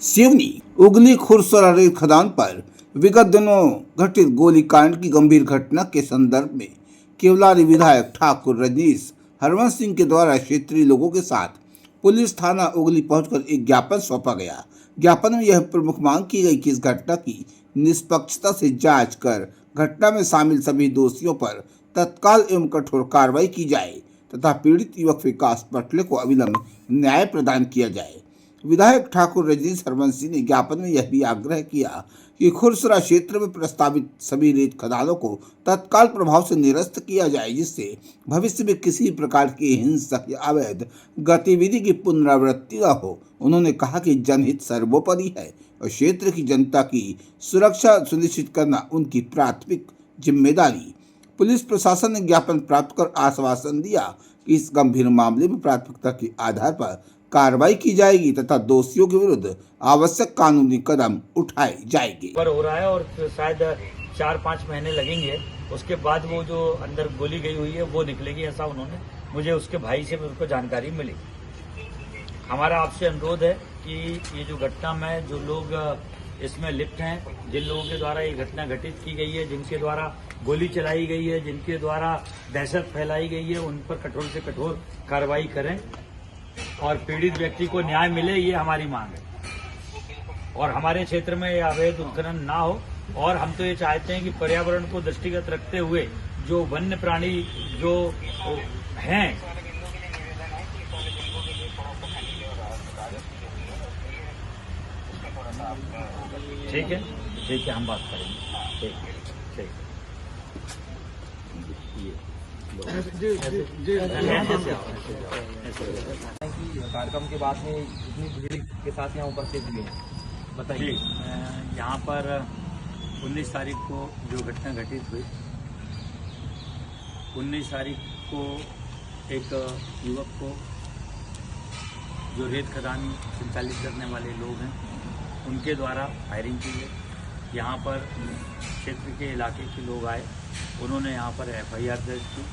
सिवनी उगली खुरसरा रेत खदान पर विगत दिनों घटित गोलीकांड की गंभीर घटना के संदर्भ में केवलारी विधायक ठाकुर रजनीश हरवंश सिंह के द्वारा क्षेत्रीय लोगों के साथ पुलिस थाना उगली पहुंचकर एक ज्ञापन सौंपा गया। ज्ञापन में यह प्रमुख मांग की गई कि इस घटना की निष्पक्षता से जांच कर घटना में शामिल सभी दोषियों पर तत्काल एवं कठोर कार्रवाई की जाए तथा पीड़ित युवक विकास पटले को अविलंब न्याय प्रदान किया जाए। विधायक ठाकुर रजनीश हरवंश सिंह ने ज्ञापन में यह भी आग्रह किया कि खुरसरा क्षेत्र में प्रस्तावित सभी रेत खदानों को तत्काल प्रभाव से निरस्त किया जाए, जिससे भविष्य में किसी प्रकार की हिंसक या अवैध गतिविधि की पुनरावृत्ति न हो। उन्होंने कहा कि जनहित सर्वोपरि है और क्षेत्र की जनता की सुरक्षा सुनिश्चित करना उनकी प्राथमिक जिम्मेदारी। पुलिस प्रशासन ने ज्ञापन प्राप्त कर आश्वासन दिया कि इस गंभीर मामले में प्राथमिकता के आधार पर कार्रवाई की जाएगी तथा दोषियों के विरुद्ध आवश्यक कानूनी कदम उठाए जाएंगे। पर हो रहा है और शायद 4-5 महीने लगेंगे, उसके बाद वो जो अंदर गोली गई हुई है वो निकलेगी, ऐसा उन्होंने मुझे उसके भाई से उसको जानकारी मिली। हमारा आपसे अनुरोध है कि ये जो घटना में जो लोग इसमें लिप्त हैं, जिन लोगों के द्वारा ये घटना घटित की गई है, जिनके द्वारा गोली चलाई गई है, जिनके द्वारा दहशत फैलाई गई है, उन पर कठोर से कठोर कार्रवाई करें और पीड़ित व्यक्ति को न्याय मिले, ये हमारी मांग है। और हमारे क्षेत्र में ये अवैध उत्खनन ना हो और हम तो ये चाहते हैं कि पर्यावरण को दृष्टिगत रखते हुए जो वन्य प्राणी जो हैं ठीक है हम बात करेंगे। ठीक कार्यक्रम के बाद में इतनी भीड़ के साथ यहाँ उपस्थित हुए हैं, बताइए। यहाँ पर 19 तारीख को जो घटना घटित हुई, 19 तारीख को एक युवक को जो रेत खदान संचालित करने वाले लोग हैं उनके द्वारा फायरिंग की गई। यहाँ पर क्षेत्र के इलाके के लोग आए, उन्होंने यहाँ पर FIR दर्ज की।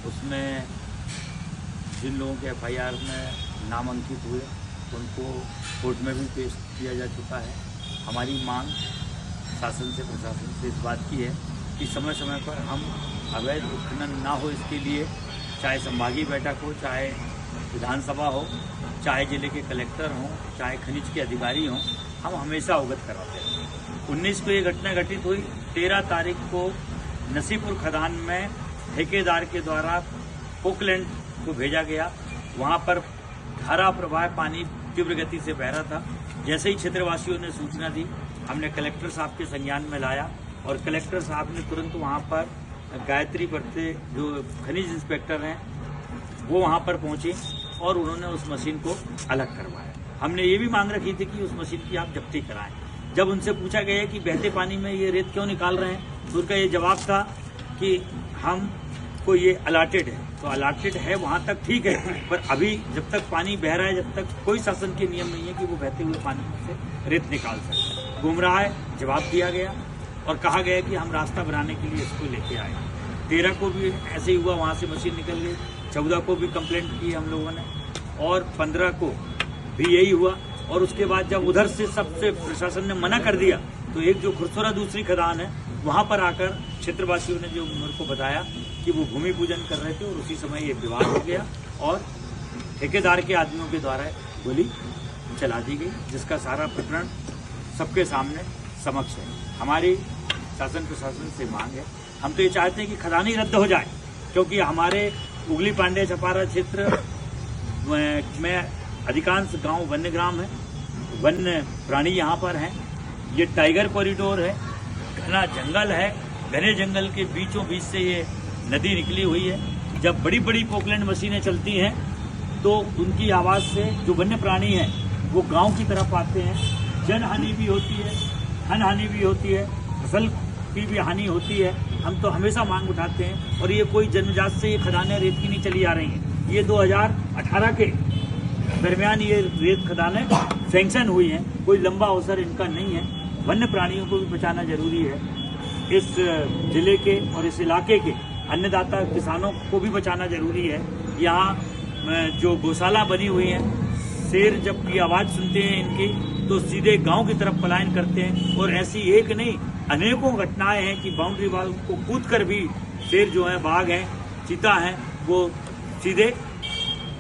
उसमें जिन लोगों के FIR में नामांकित हुए उनको कोर्ट में भी पेश किया जा चुका है। हमारी मांग शासन से प्रशासन से इस बात की है कि समय समय पर हम अवैध उत्खनन ना हो, इसके लिए चाहे संभागीय बैठक हो, चाहे विधानसभा हो, चाहे जिले के कलेक्टर हों, चाहे खनिज के अधिकारी हों, हम हमेशा अवगत करवाते हैं। 19 को ये घटना घटित हुई। 13 तारीख को नसीपुर खदान में ठेकेदार के द्वारा पोकलैंड को भेजा गया। वहां पर धारा प्रवाह पानी तीव्र गति से बह रहा था। जैसे ही क्षेत्रवासियों ने सूचना दी, हमने कलेक्टर साहब के संज्ञान में लाया और कलेक्टर साहब ने तुरंत वहां पर गायत्री बरते जो खनिज इंस्पेक्टर हैं वो वहां पर पहुंचे और उन्होंने उस मशीन को अलग करवाया। हमने ये भी मांग रखी थी कि उस मशीन की आप जब्ती कराएं। जब उनसे पूछा गया कि बहते पानी में ये रेत क्यों निकाल रहे हैं, तो उनका ये जवाब था कि हम को ये अलाटेड है। तो अलाटेड है वहाँ तक ठीक है, पर अभी जब तक पानी बह रहा है, जब तक कोई शासन के नियम नहीं है कि वो बहते हुए पानी में से रेत निकाल सकते। गुमराह है, जवाब दिया गया और कहा गया कि हम रास्ता बनाने के लिए इसको लेके आए। 13 को भी ऐसे ही हुआ, वहाँ से मशीन निकल गई। 14 को भी कंप्लेंट की हम लोगों ने और 15 को भी यही हुआ। और उसके बाद जब उधर से सबसे प्रशासन ने मना कर दिया तो एक जो खुरसरा दूसरी खदान है वहां पर आकर क्षेत्रवासियों ने जो मेरे को बताया कि वो भूमि पूजन कर रहे थे और उसी समय ये विवाद हो गया और ठेकेदार के आदमियों के द्वारा गोली चला दी गई, जिसका सारा प्रकरण सबके सामने समक्ष है। हमारी शासन प्रशासन से मांग है, हम तो ये चाहते हैं कि खदानी रद्द हो जाए, क्योंकि हमारे उगली पांडे छपारा क्षेत्र में अधिकांश गांव वन्य ग्राम है, वन्य प्राणी यहाँ पर हैं। ये टाइगर कॉरिडोर है, घना जंगल है, घने जंगल के बीचों बीच से ये नदी निकली हुई है। जब बड़ी बड़ी पोकलैंड मशीनें चलती हैं तो उनकी आवाज़ से जो वन्य प्राणी हैं वो गांव की तरफ आते हैं। जन हानि भी होती है, धन हानि भी होती है, फसल की भी हानि होती है। हम तो हमेशा मांग उठाते हैं और ये कोई जन्मजात से ये खदानें रेत की नहीं चली आ रही हैं। ये 2018 के दरमियान ये रेत खदानें सैंक्शन हुई हैं, कोई लंबा अवसर इनका नहीं है। वन्य प्राणियों को भी बचाना जरूरी है। इस जिले के और इस इलाके के अन्नदाता किसानों को भी बचाना जरूरी है। यहाँ जो गौशाला बनी हुई है, शेर जब की आवाज़ सुनते हैं इनकी तो सीधे गांव की तरफ पलायन करते हैं। और ऐसी एक नहीं अनेकों घटनाएं हैं कि बाउंड्री वाल को कूद कर भी शेर जो है, बाघ है, चीता है, वो सीधे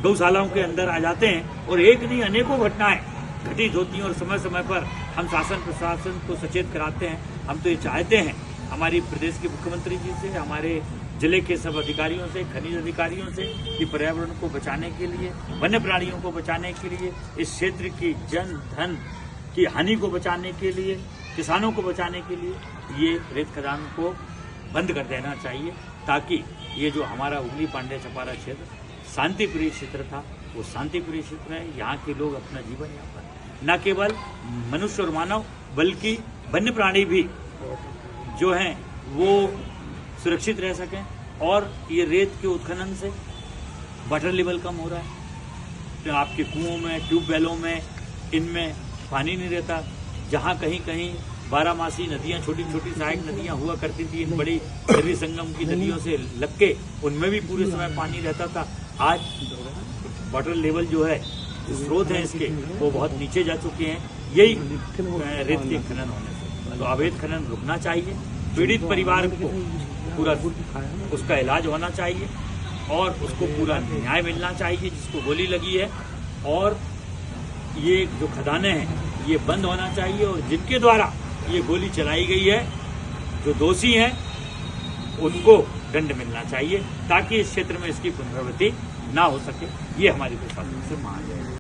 गौशालाओं के अंदर आ जाते हैं। और एक नहीं अनेकों घटनाएं घटित होती हैं और समय समय पर हम शासन प्रशासन को सचेत कराते हैं। हम तो ये चाहते हैं हमारी प्रदेश के मुख्यमंत्री जी से, हमारे जिले के सब अधिकारियों से, खनिज अधिकारियों से, कि पर्यावरण को बचाने के लिए, वन्य प्राणियों को बचाने के लिए, इस क्षेत्र की जन धन की हानि को बचाने के लिए, किसानों को बचाने के लिए ये रेत खदान को बंद कर देना चाहिए, ताकि ये जो हमारा उगली पांडे छपारा क्षेत्र शांतिप्रिय क्षेत्र था, वो शांतिप्रिय क्षेत्र है। यहाँ के लोग अपना जीवन यापन न केवल मनुष्य और मानव बल्कि वन्य प्राणी भी जो हैं वो सुरक्षित रह सकें। और ये रेत के उत्खनन से वाटर लेवल कम हो रहा है, तो आपके कुओं में, ट्यूबवेलों में, इनमें पानी नहीं रहता। जहाँ कहीं कहीं बारहमासी नदियाँ, छोटी छोटी सहायक नदियाँ हुआ करती थी, इन बड़ी नदी संगम की नदियों से लग के उनमें भी पूरे समय पानी रहता था। आज वाटर लेवल जो है, स्रोत है इसके, वो बहुत नीचे जा चुके हैं, यही रेत के खनन होने से। तो अवैध खनन रुकना चाहिए, पीड़ित परिवार को पूरा उसका इलाज होना चाहिए और उसको पूरा न्याय मिलना चाहिए जिसको गोली लगी है। और ये जो खदानें हैं ये बंद होना चाहिए और जिनके द्वारा ये गोली चलाई गई है, जो दोषी हैं, उनको दंड मिलना चाहिए, ताकि इस क्षेत्र में इसकी पुनरावृत्ति ना हो सके। ये हमारी प्रशासन से मांग है।